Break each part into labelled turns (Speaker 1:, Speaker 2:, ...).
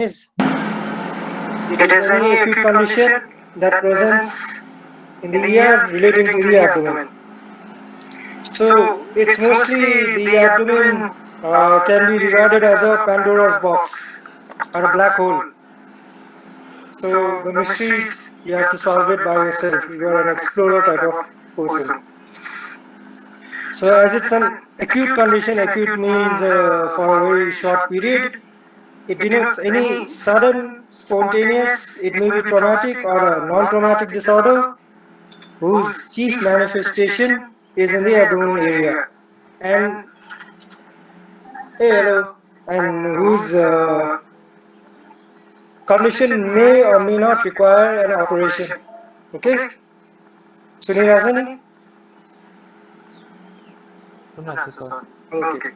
Speaker 1: is it is any acute condition that presents in the ear relating to the abdomen. So it's mostly the abdomen can be regarded as a Pandora's box or a black hole. So the mysteries you have to solve it by yourself. You are an explorer type of person. So as it's an acute condition, acute means for a very short period. It denotes any sudden, spontaneous, it may be traumatic or a non-traumatic disorder whose chief manifestation is in the abdominal area, and hey, hello, and whose condition may or may not require an operation. Okay, Sunil Rasani? Okay.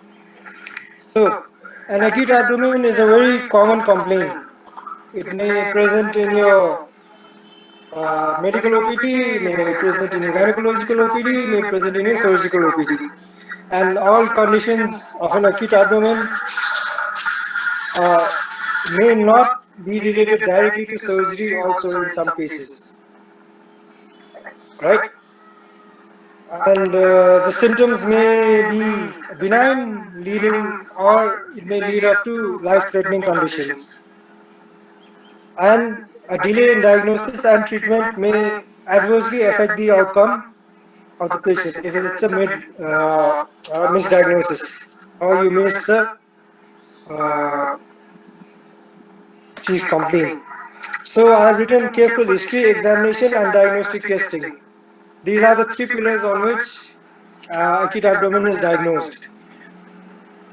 Speaker 1: So, an acute abdomen is a very common complaint. It may present in your medical OPD, may present in your gynecological OPD, may present in your surgical OPD. And all conditions of an acute abdomen may not be related directly to surgery also in some cases. Right? And the symptoms may be benign, leading, or it may lead up to life-threatening conditions. And a delay in diagnosis and treatment may adversely affect the outcome of the patient if it's a misdiagnosis or you miss the chief complaint. So I have written careful history, examination, and diagnostic testing. These are the three pillars on which acute abdomen is diagnosed.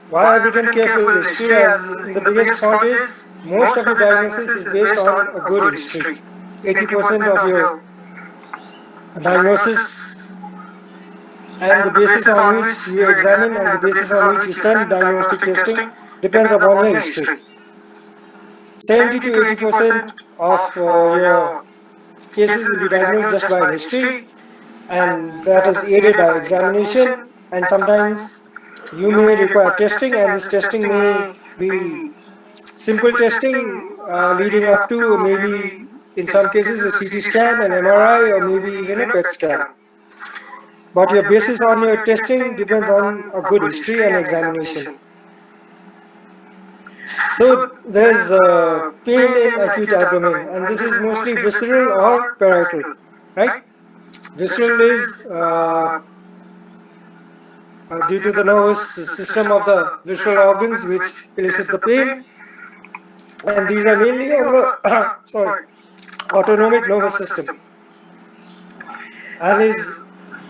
Speaker 1: Why I have written careful history, as in the biggest font is most of your diagnosis is based on a good history. 80% of your diagnosis and the basis on which you examine and the basis on which you send diagnostic testing depends upon your history. 70 to 80% of your cases will be diagnosed just by history, and that is aided by examination, and sometimes you may require testing, and this testing may be simple testing leading up to maybe in some cases a CT scan, an MRI, or maybe even a PET scan. But your basis on your testing depends on a good history and examination. So there's pain in acute abdomen, and this is mostly visceral or parietal, right? Visceral is due to the nervous system of the visceral organs which elicit the pain, and these are mainly on the autonomic nervous system. And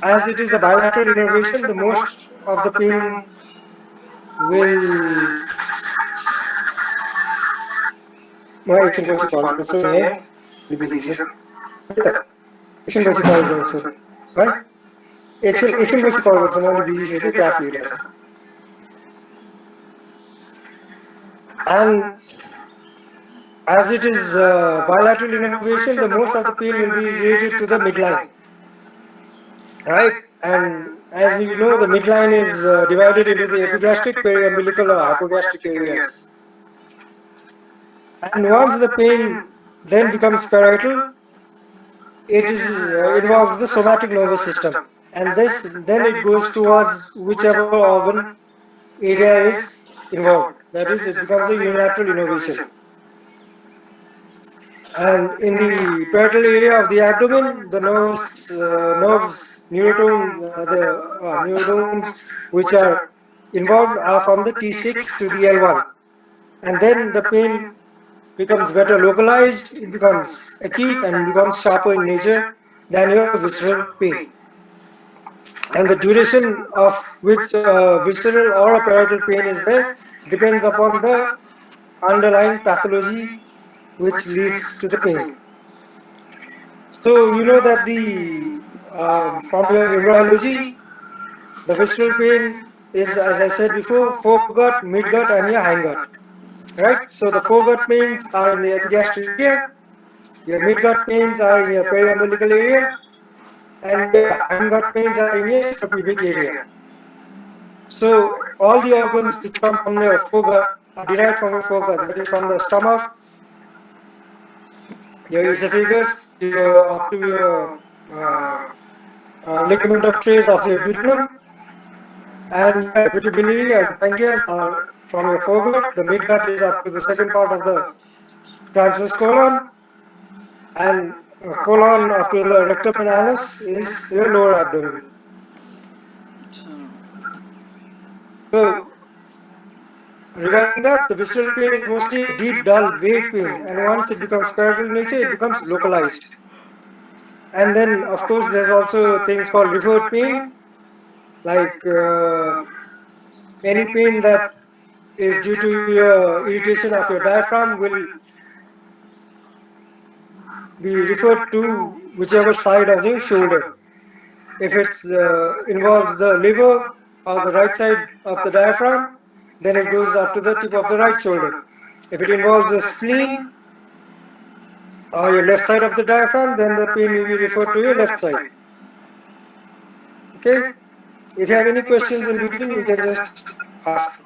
Speaker 1: as it is a bilateral innervation, the most of the pain will action को call also है busy sir action को call also right action को call also only busy sir class leader sir. And as it is bilateral innervation, the most of the pain will be related to the midline, right? And as you know, the midline is divided into the epigastric, periumbilical, or hypogastric areas. And once the pain then becomes parietal, it involves the somatic nervous system, and then it goes towards whichever organ area is involved. That is, it becomes a unilateral innervation. And in the parietal area of the abdomen, the neurons which are involved are from the T6 to the L1, and then the pain becomes better localized, it becomes acute and becomes sharper in nature than your visceral pain. And the duration of which visceral or a parietal pain is there depends upon the underlying pathology which leads to the pain. So you know that from your embryology, the visceral pain is, as I said before, foregut, midgut, and your hindgut. Right? So the foregut pains are in the epigastric area, your midgut pains are in your periumbilical area, and your hindgut pains are in your suprapubic area. So all the organs which come from your foregut are derived from your foregut, that is from the stomach, your esophagus, up to your ligament of trace of your duodenum, and your hepatobiliary and pancreas are from your foregut. The midgut is up to the second part of the transverse colon, and colon up to the rectum and anus is your lower abdomen. So, regarding that, the visceral pain is mostly a deep, dull, vague pain, and once it becomes parietal in nature, it becomes localized. And then, of course, there's also things called referred pain, like any pain that is due to your irritation of your diaphragm will be referred to whichever side of the shoulder. If it involves the liver or the right side of the diaphragm, then it goes up to the tip of the right shoulder. If it involves the spleen or your left side of the diaphragm, then the pain may be referred to your left side. Okay? If you have any questions in between, you can just ask.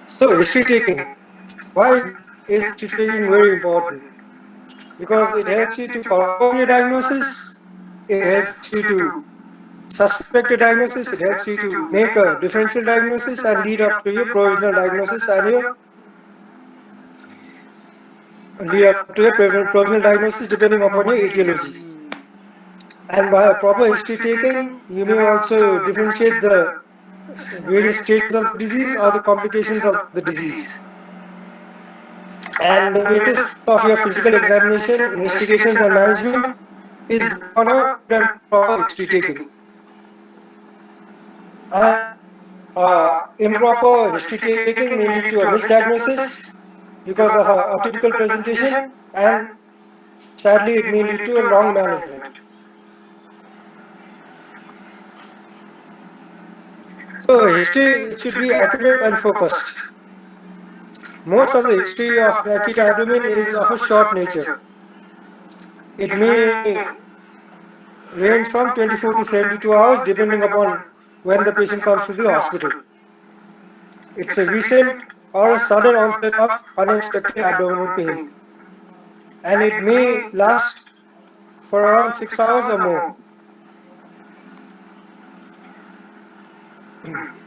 Speaker 1: So, history taking. Why is history taking very important? Because it helps you to confirm your diagnosis, it helps you to suspect a diagnosis, it helps you to make a differential diagnosis and lead up to your provisional diagnosis and your provisional diagnosis depending upon your etiology. And by a proper history taking, you may also differentiate the various stages of the disease or the complications of the disease. And the basis of your physical examination, investigations and management is on a good and proper history taking. And improper history taking may lead to a misdiagnosis because of a atypical presentation, and sadly it may lead to a wrong management. So history should be accurate and focused. Most of the history of acute abdomen is of a short nature. It may range from 24 to 72 hours depending upon when the patient comes to the hospital. It's a recent or a sudden onset of unexpected abdominal pain, and it may last for around 6 hours or more.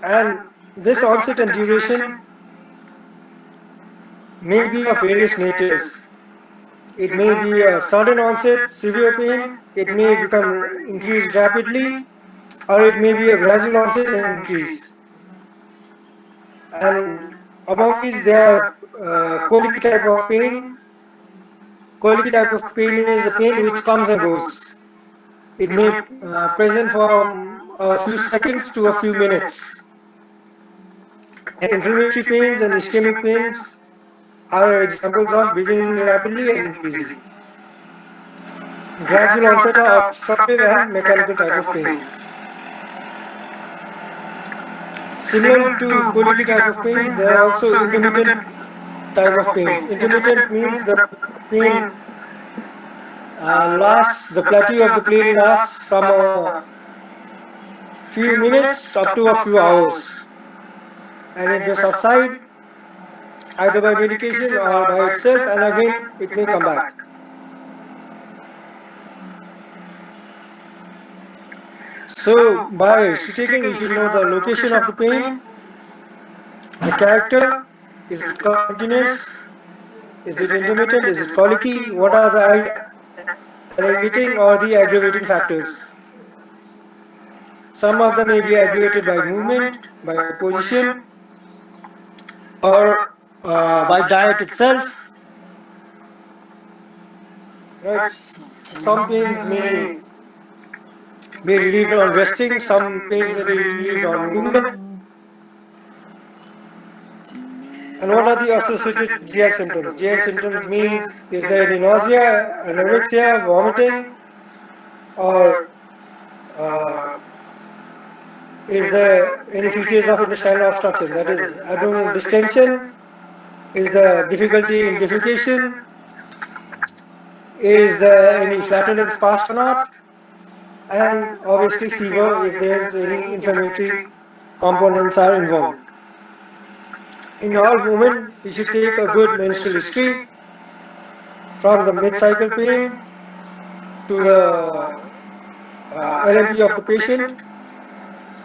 Speaker 1: And this onset and duration may be of various natures. It may be a sudden onset, severe pain, it may become increased rapidly, or it may be a gradual onset and increase. And among these, there are colicky type of pain. Colicky type of pain is a pain which comes and goes. It may present from a few seconds to a few minutes. And inflammatory pains and ischemic pains are examples of beginning rapidly and increasing. Gradual onset are obstructive and mechanical type of pains. Similar to colicky type of pains, there are also intermittent type of pains. Intermittent means the pain the plateau of the pain lasts from a few minutes up to a few hours, and it may subside either by medication or by itself, and again it may come back. So by history taking, you should know the location of the pain, the character, is it continuous, is it intermittent, is it colicky, what are the alleviating or the aggravating factors. Some of them may be aggravated by movement, by position, or by diet itself. Right. Some pains may be relieved on resting, some pains may be relieved on movement. And what are the associated GI symptoms? GI symptoms means, is there any nausea, anorexia, vomiting, or is there any features of intestinal obstruction, that is abdominal distension, is there difficulty in defecation, is there any flatulence past or not, and obviously fever if there is any inflammatory components are involved. In all women, you should take a good menstrual history from the mid-cycle pain to the LMP of the patient,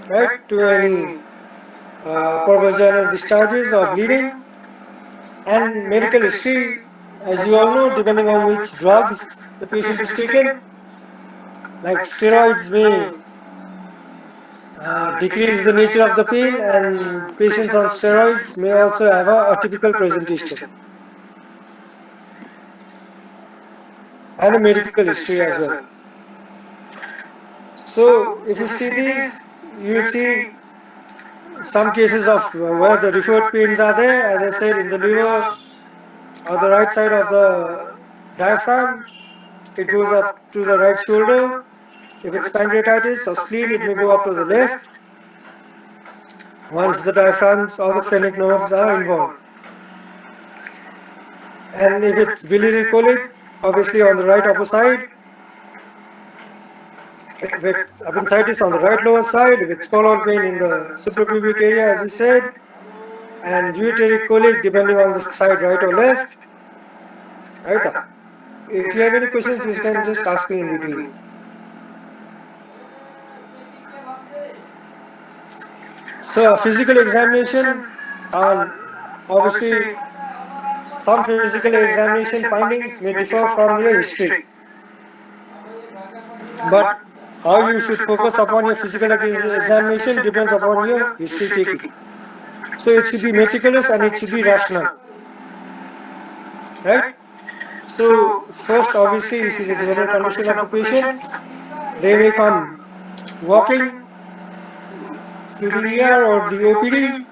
Speaker 1: right, to any pervaginal discharges or bleeding, and medical history, as you all know, depending on which drugs the patient is taken, like steroids may decrease the nature of the pain, and patients on steroids may also have a atypical presentation, and a medical history as well. So if you see these, you will see some cases of where the referred pains are there, as I said, in the liver or the right side of the diaphragm. It goes up to the right shoulder. If it's pancreatitis or spleen, it may go up to the left once the diaphragms or the phrenic nerves are involved. And if it's biliary colic, obviously on the right upper side. If it's appendicitis on the right lower side, if it's colon pain in the suprapubic area, as we said, and ureteric colic depending on the side, right or left. Right? If you have any questions, you can just ask me in between. So a physical examination on, obviously, some physical examination findings may differ from your history, but how you should focus upon your physical examination depends upon your history taking. So it should be meticulous and it should be rational, right? So first, obviously, you see the general condition of the patient. They may come walking to the ER or the OPD,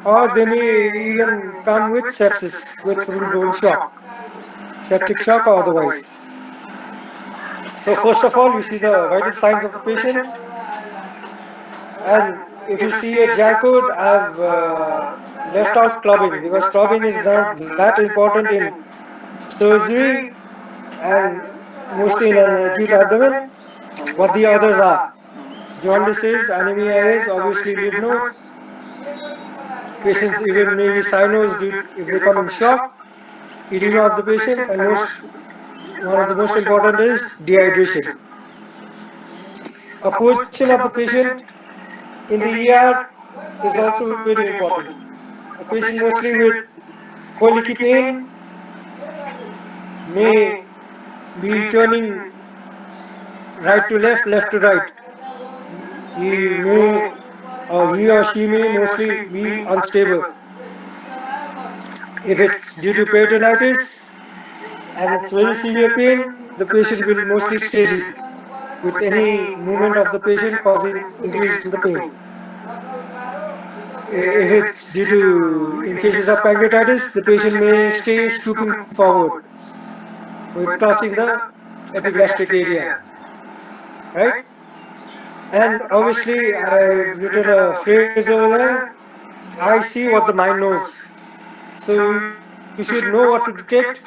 Speaker 1: or they may even come with sepsis, with full blown shock, septic shock or otherwise. So first of all, you see the vital signs of the patient, and if you see a GR code, I've left out clubbing because clubbing is not that important in surgery and mostly in an acute abdomen. What the others are: jaundice is, anemia is, obviously lymph nodes. Patients even may be cyanosis if they come in shock, edema of the patient, and one of the most important is dehydration. A position of the patient in the ER is also very important. A patient mostly with colicky pain may be turning right to left, left to right. He may, or he or she may mostly be unstable. If it's due to peritonitis and it's very severe pain, the patient will mostly stay with any movement of the patient causing increase in the pain. If it's due to, in cases of pancreatitis, the patient may stay stooping forward with crossing the epigastric area, right? And obviously, I've written a phrase over there: I see what the mind knows. So you should know what to detect.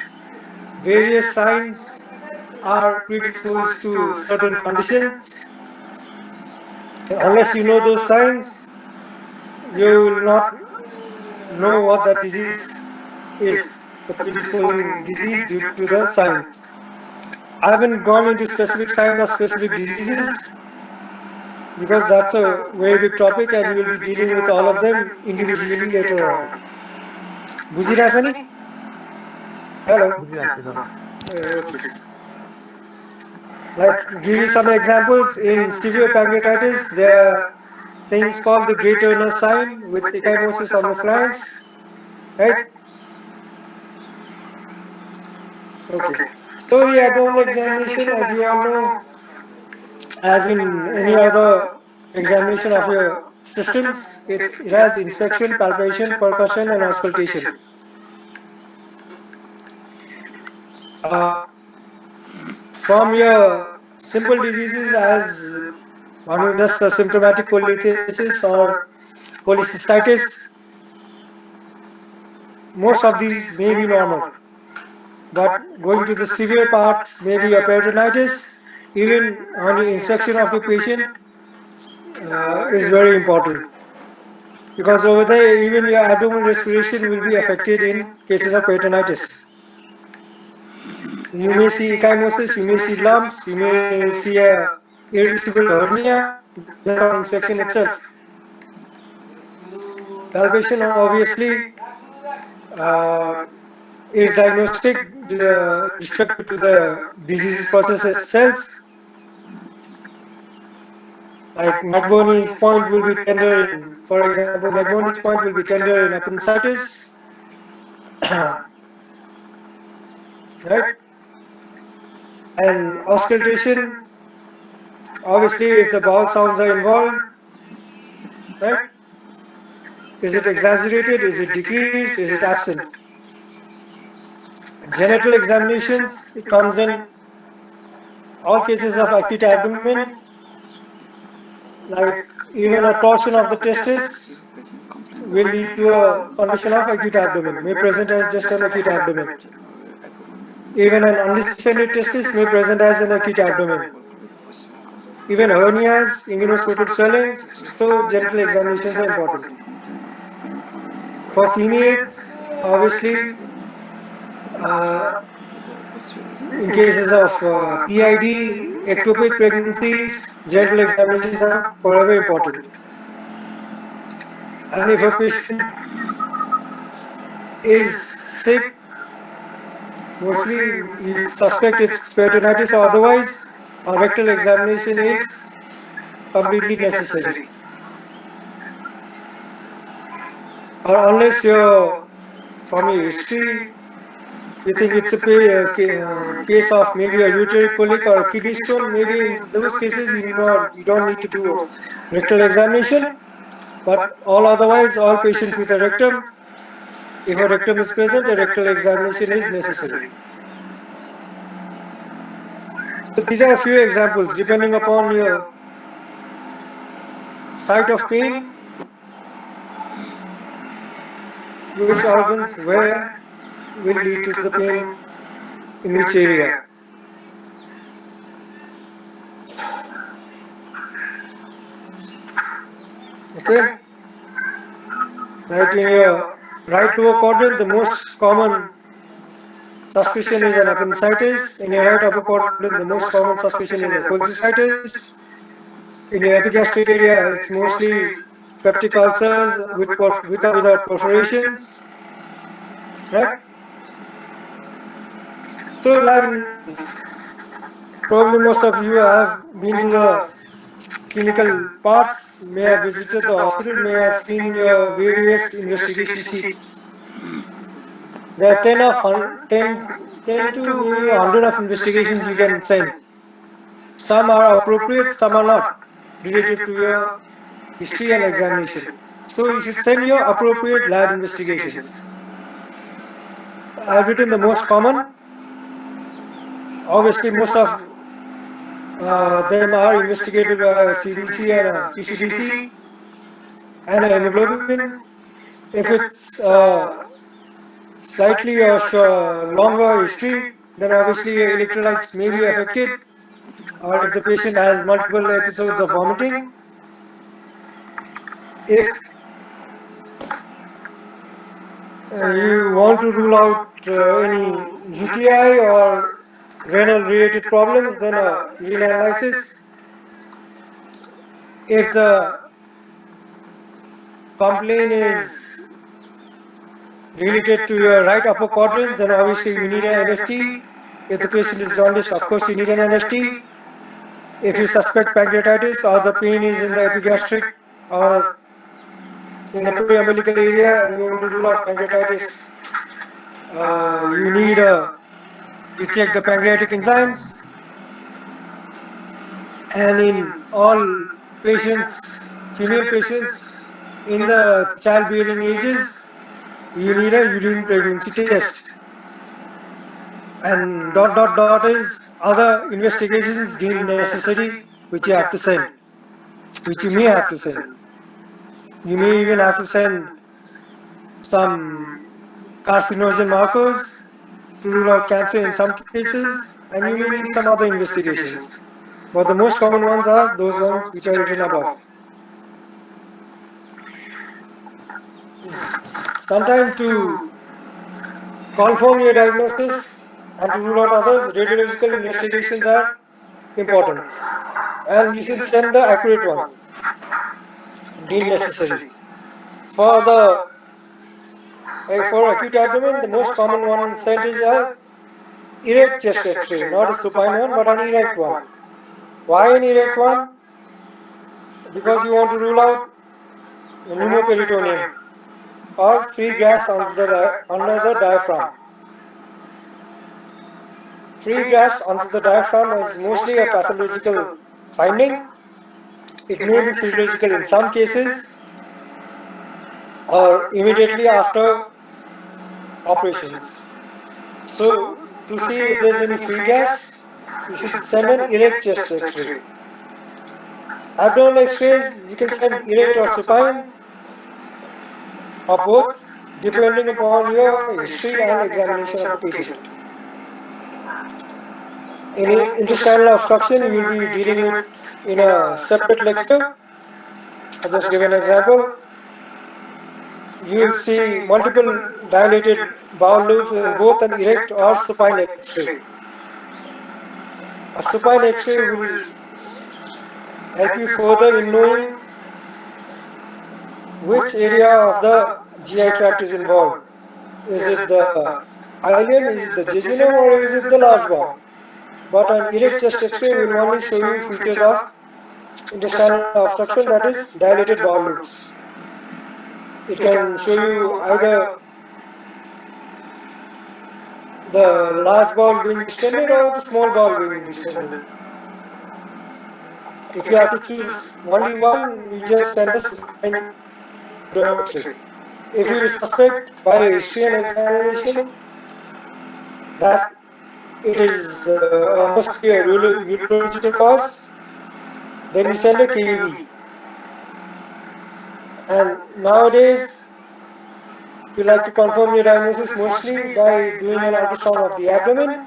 Speaker 1: Various signs are predisposed to certain conditions. Unless you know those signs, you will not know what that disease is, the predisposing disease due to the signs. I haven't gone into specific signs or specific diseases because that's a very big topic and we will be dealing with all of them individually later on. Buzirasani? Hello. Like, give you some examples. In severe pancreatitis, there are things called the Great Turner sign with ecchymosis on the flanks, right? Okay. So the abdominal examination, as you all know, as in any other examination of your systems, it has inspection, palpation, percussion, and auscultation. From your simple diseases as just a symptomatic cholelithiasis or cholecystitis, most of these may be normal. But going to the severe parts, maybe a peritonitis, even on the inspection of the patient is very important. because over there even your abdominal respiration will be affected in cases of peritonitis. You may see ecchymosis, you may see lumps, you may see a irreducible hernia just on inspection itself. Palpation obviously uh, is diagnostic respective to the disease process itself. Like McBurney's point will be tender in, for example, McBurney's point will be tender in appendicitis, right? And auscultation, obviously, if the bowel sounds are involved, right? Is it exaggerated? Is it decreased? Is it absent? Genital examinations, it comes in all cases of acute abdomen, like even a torsion of the testis will lead to a condition of acute abdomen, may present as just an acute abdomen. Even an undescended testis may present as an acute abdomen. Even hernias, inguinal swellings, so genital examinations are important. For females, obviously, in cases of PID, ectopic pregnancies, genital examinations are forever important. And if a patient is sick, mostly you suspect it's peritonitis or otherwise, a rectal examination is completely necessary. Or unless you're from your history, you think it's a case of maybe a uterine colic or a kidney stone, maybe in those cases you don't need to do a rectal examination. But all otherwise, all patients with a rectum, if a rectum is present, a rectal examination is necessary. So these are a few examples depending upon your site of pain, which organs where will lead to the pain in which area. Okay? Right in your right lower quadrant, the most common suspicion is an appendicitis. In your right upper quadrant, the most common suspicion is a cholecystitis. In your epigastric area, it's mostly peptic ulcers with or without perforations. Right? So, lab investigations. Probably most of you have been to the clinical parts, may have visited the hospital, may have seen your various investigation sheets. There are 10 to maybe 100 of investigations you can send. Some are appropriate, some are not related to your history and examination. So you should send your appropriate lab investigations. I've written the most common. Obviously, most of them are investigated by a CBC and a QCDC and a hemoglobin. If it's slightly or longer history, then obviously electrolytes may be affected, or if the patient has multiple episodes of vomiting. If you want to rule out any UTI or renal related problems, then a urine analysis. If the complaint is related to your right upper quadrant, then obviously you need an NFT. If the patient is jaundiced, of course you need an NFT. If you suspect pancreatitis or the pain is in the epigastric or in the periumbilical area and you want to rule out pancreatitis, you need to check the pancreatic enzymes. And in all patients, female patients in the childbearing ages, you need a urine pregnancy test. And ... is other investigations deemed necessary, which you have to send, which you may have to send. You may even have to send some carcinogen markers to rule out cancer in some cases, and you may need some other investigations. But the most common ones are those ones which are written above. Sometimes to confirm your diagnosis and to rule out others, radiological investigations are important. And you should send the accurate ones, deemed necessary. For the for acute abdomen, the most common one sent is a erect chest X-ray, not a supine one, but an erect one. Why an erect one? Because you want to rule out pneumoperitoneum or free gas under the diaphragm. Free gas under the diaphragm is mostly a pathological finding. It may be physiological in some cases or immediately after operations. So, to see if there is any free gas, you should send an erect chest X-ray. Abdominal X-rays, you can send erect or supine or both, depending upon your history and examination of the patient. Any intestinal obstruction you will be dealing with in a separate lecture. I'll just give an example. You will see multiple dilated bowel loops in both an erect or supine X-ray. A supine X-ray will help you further in knowing which area of the GI tract is involved. Is it the ileum, is it the jejunum, or is it the large bowel? But an erect chest X-ray will only show you features of intestinal obstruction, that is dilated bowel loops. It can show you either the large bowel being distended or the small bowel being distended. If you have to choose only one, you just send a supine abdominal X-ray. If you suspect by history and examination that it is mostly a urological cause, then you send a KUB. And nowadays, you like to confirm your diagnosis mostly by doing an ultrasound of the abdomen,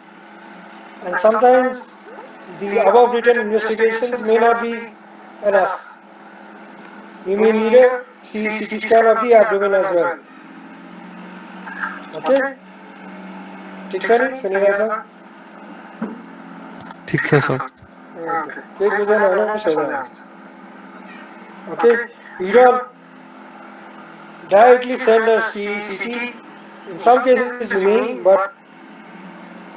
Speaker 1: and sometimes the above written investigations may not be enough. You may need a CT scan of the abdomen as well. Okay? ठीक sir सुनी रहा sir
Speaker 2: ठीक है sir
Speaker 1: Okay. एक वजह ना ना show the answer. Okay? You don't directly send a CT. In some cases you may, but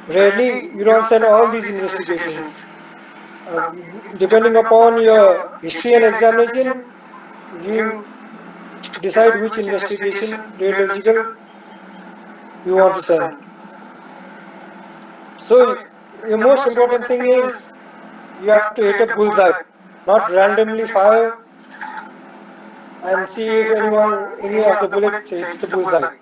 Speaker 1: rarely you don't send all these investigations. Depending upon your history and examination, you decide which investigation, radiological, you want to send. So, the most important thing is you have to hit a bullseye, not randomly fire and see if any of the bullets hits the bullseye.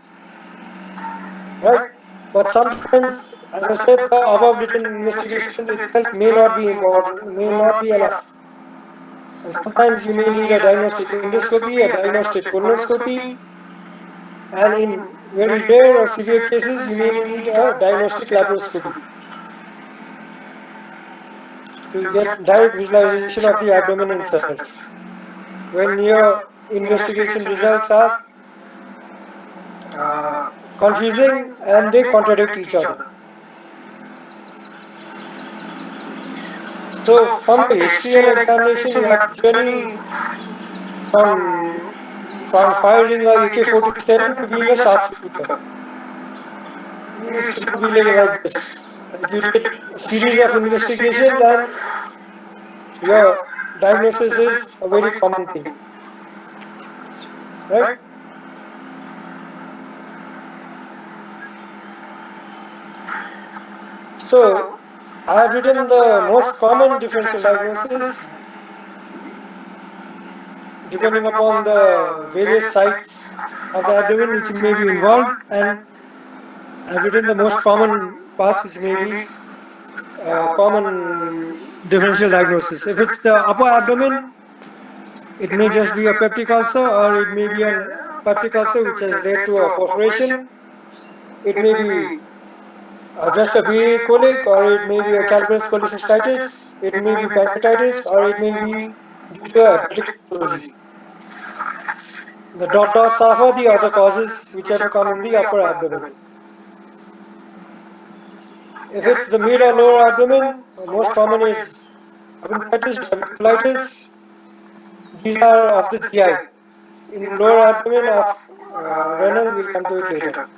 Speaker 1: Right? But sometimes, as I said, the above written investigation itself may not be important, may not be enough. And sometimes you may need a diagnostic endoscopy, a diagnostic colonoscopy, and in very rare or severe cases, you may need a diagnostic laparoscopy to get direct visualization of the abdomen itself. When your investigation results are confusing and they contradict each other. So from the history and examination, you have to journey from firing a AK-47 to being a sharpshooter. It should not be like this. Like you did a series of investigations and your diagnosis is a very common thing. Right? So, I have written the most common differential diagnosis depending upon the various sites of the abdomen which may be involved, and I have written the most common parts which may be common differential diagnosis. If it's the upper abdomen, it may just be a peptic ulcer, or it may be a peptic ulcer which has led to a perforation. It may be just a biliary colic, or it may be a cavernous cholecystitis, it may be pancreatitis, or it may be due to a hepatic pathology. The dot dots are for the other causes which have to come in the upper abdomen. If it's the mid or lower abdomen, most common is appendicitis, diverticulitis. These are of the GI. In the lower abdomen of renal, we'll come to it later.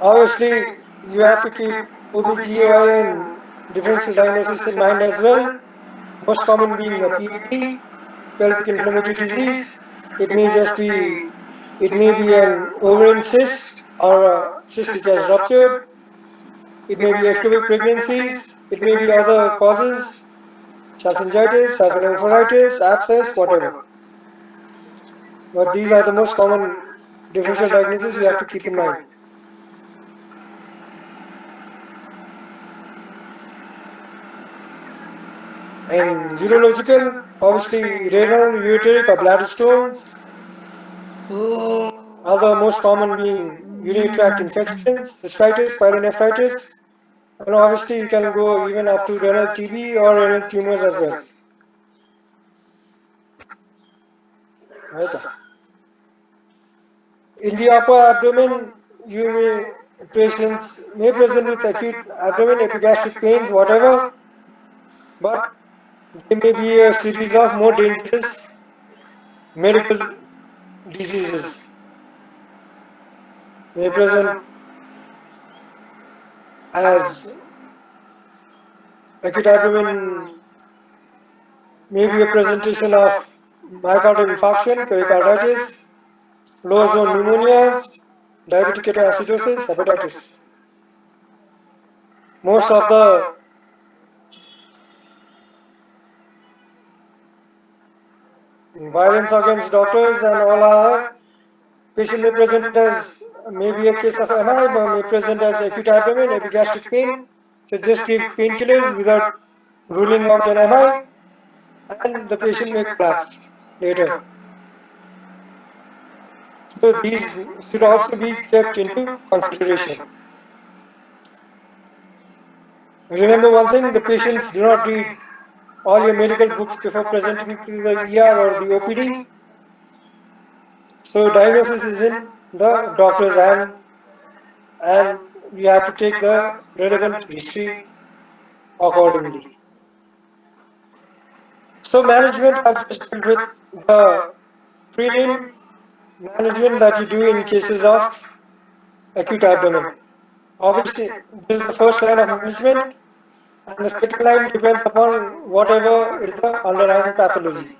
Speaker 1: Obviously, you have to keep OBGYN differential diagnosis in mind as well. Most common being a PID, pelvic inflammatory disease. It may just be, it may be an ovarian cyst or a cyst which has ruptured. It may be ectopic pregnancies. It may be other causes, salpingitis, salpingophoritis, abscess, whatever. But these are the most common differential diagnoses you have to keep in mind. And urological, obviously renal, ureteric or bladder stones. Other most common being urinary tract infections, cystitis, pyelonephritis, and obviously you can go even up to renal TB or renal tumors as well. Right. In the upper abdomen, patients may present with acute abdomen, epigastric pains, whatever, but there may be a series of more dangerous medical diseases. May present as acute abdomen may be a presentation of myocardial infarction, pericarditis, lower zone pneumonias, diabetic ketoacidosis, hepatitis. Most of the violence against doctors and all other patient may present as maybe a case of MI, but may present as acute abdomen, epigastric pain. So just give painkillers without ruling out an MI, and the patient may collapse later. So these should also be kept into consideration. Remember one thing, the patients do not read all your medical books before presenting to the ER or the OPD. So diagnosis is in the doctor's hand, and you have to take the relevant history accordingly. So management, I've just dealt with the prelim management that you do in cases of acute abdomen. Obviously, this is the first line of management, and the second line depends upon whatever is the underlying pathology.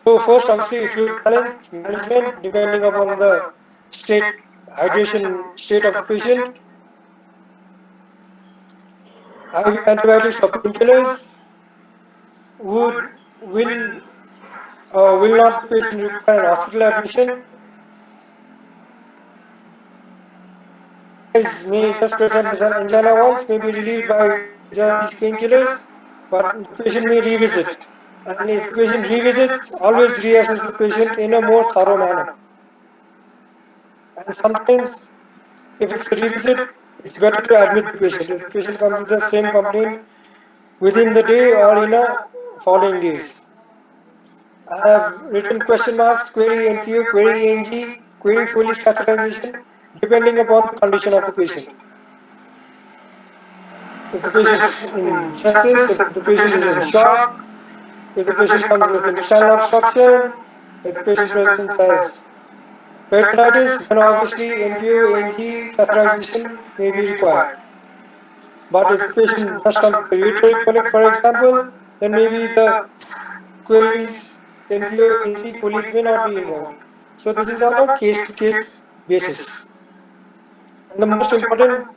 Speaker 1: So first, obviously, fluid balance management depending upon the hydration state of the patient. IV antibiotics or painkillers will not the patient require an hospital admission. May just present as an angina once, may be relieved by these painkillers, but the patient may revisit. And if the patient revisits, always reassess the patient in a more thorough manner. And sometimes, if it's a revisit, it's better to admit the patient. If the patient comes with the same complaint within the day or in a following days. I have written question marks, query NPO, query ANG, query Foley's catheterization, depending upon the condition of the patient. If the patient is in sepsis, if the patient is in shock, if the patient comes with intestinal obstruction, if the patient presents as peritonitis, then obviously NPO, ANG, catheterization may be required. But if the patient just comes with a uterine colic, for example, then maybe the queries, NPO, ANG, Foley's may not be involved. So this is on a case-to-case basis. And the most important,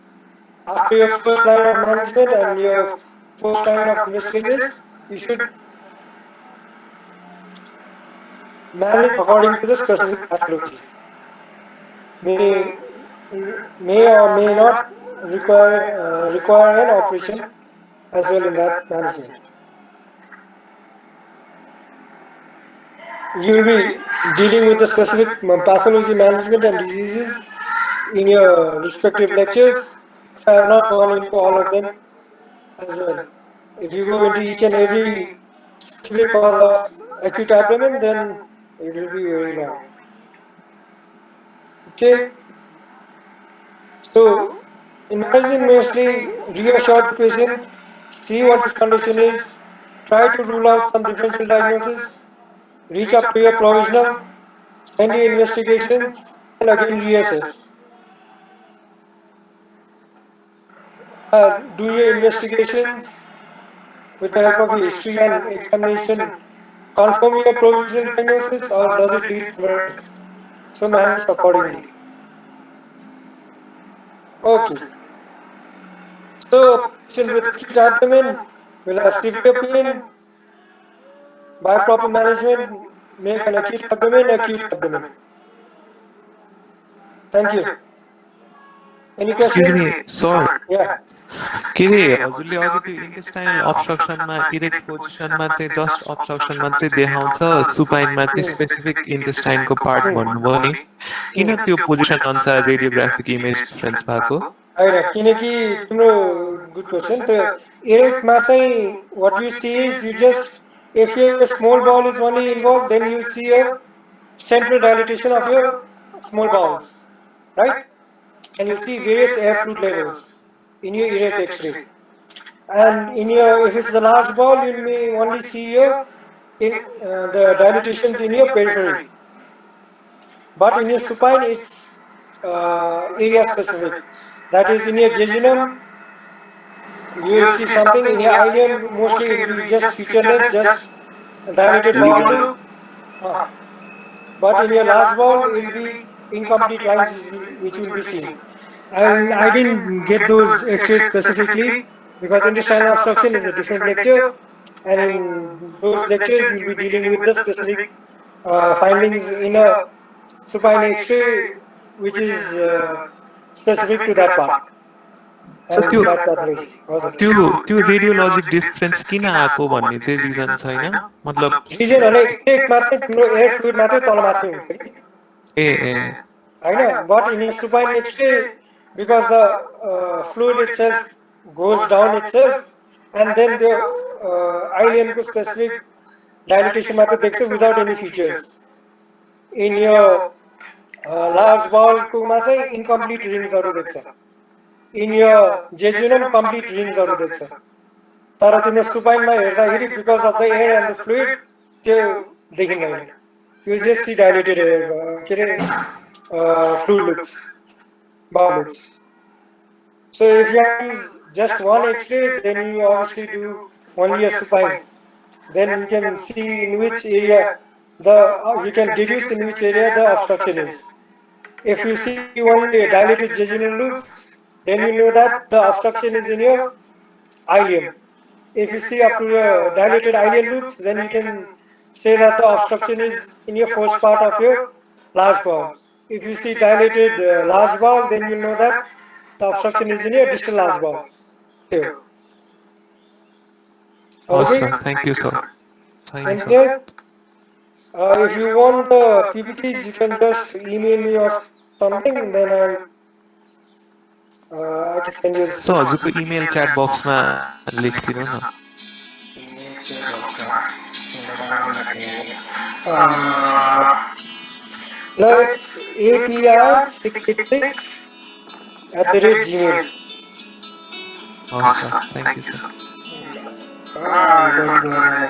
Speaker 1: after your first line of management and your first line of investigation, you should manage according to the specific pathology. May or may not require an operation as well in that management. You will be dealing with the specific pathology management and diseases in your respective lectures. I have not gone into all of them as well. If you go into each and every specific cause of acute abdomen, then it will be very long. Okay, so imagine mostly reassure the patient, see what his condition is, try to rule out some differential diagnosis, reach up to your provisional, send your investigations, and again reassess. Do your investigations with the help of your history and examination confirm your provisional diagnosis, or does it lead somewhere else? So manage accordingly. Okay. So a patient with acute abdomen will have severe pain. By proper management, make an acute abdomen acute abdomen. Thank you. Any
Speaker 2: Excuse
Speaker 1: questions?
Speaker 2: me, sir.
Speaker 1: Yeah.
Speaker 2: के अरे हजुरले अघि त्यो intestinal अब्स्ट्रक्सनमा erect पोजिसनमा चाहिँ just obstruction मात्रै देखाउँछ सुपाइनमा चाहिँ स्पेसिफिक इन्टेस्टाइनको पार्ट भन्नुभयो नि किन त्यो पोजिसन अनुसार रेडियोग्राफिक इमेज डिफरेन्स भएको
Speaker 1: होइन किनकि तिम्रो गुड क्वेसन त्यो इरेक्टमा चाहिँ what you see is you just if your small bowel is only involved then you'll see a central dilatation of your small bowels, right? And you'll see various air fluid levels in your erect X-ray. And in your if it's the large bowel, you may only see your the dilatations in your periphery. But in your supine, it's area specific. That is in your jejunum, you will see something. In your ileum, mostly it will be just featureless, just dilated bowel loop. But in your large bowel, it will be incomplete lines which will be seen. And I didn't get those X-rays specifically because intestinal obstruction is a different lecture. And in those lectures, you'll be dealing with the specific findings in a supine X-ray, which is specific to that part
Speaker 2: so
Speaker 1: and
Speaker 2: त्यो
Speaker 1: that pathology. Awesome.
Speaker 2: त्यो त्यो रेडियोलोजिक difference किन आएको भन्ने चाहिँ region छैन मतलब
Speaker 1: Region भने इरेक्टमा चाहिँ तिम्रो एयर फ्लुइड मात्रै तलमाथि हुन्छ कि
Speaker 2: ए ए
Speaker 1: होइन but in a supine X-ray because the fluid itself goes down itself and then the ileum को specific dilatation मात्र देख्छ without any features. In your large bowel कोमा चाहिँ incomplete ringsहरू देख्छ. In your jejunum complete ringsहरू देख्छ. तर तिम्रो सुपाइनमा हेर्दाखेरि because of the air and the fluid त्यो देखिँदैन. You just see dilated के अरे fluid loops, bowel loops. So if you have to use just one X-ray, then you obviously do only a supine. Then you can see in which area you can deduce in which area the obstruction is. If you see only dilated jejunal loops, then you know that the obstruction is in your ileum. If you see up to your dilated ileal loops, then you can say that the obstruction is in your first part of your large bowel. If you see dilated large bowel, then you know that the obstruction is in your distal large bowel. Here. Okay.
Speaker 2: awesome thank you sir
Speaker 1: And here, if you want the PPTs, you can just email me or something, then I can send you.
Speaker 2: सो हजुरको email chat बक्समा लेखिदिनु न
Speaker 1: No, it's apr686@gmail.
Speaker 2: हवस् sir thank you sir
Speaker 1: I'm going to go ahead and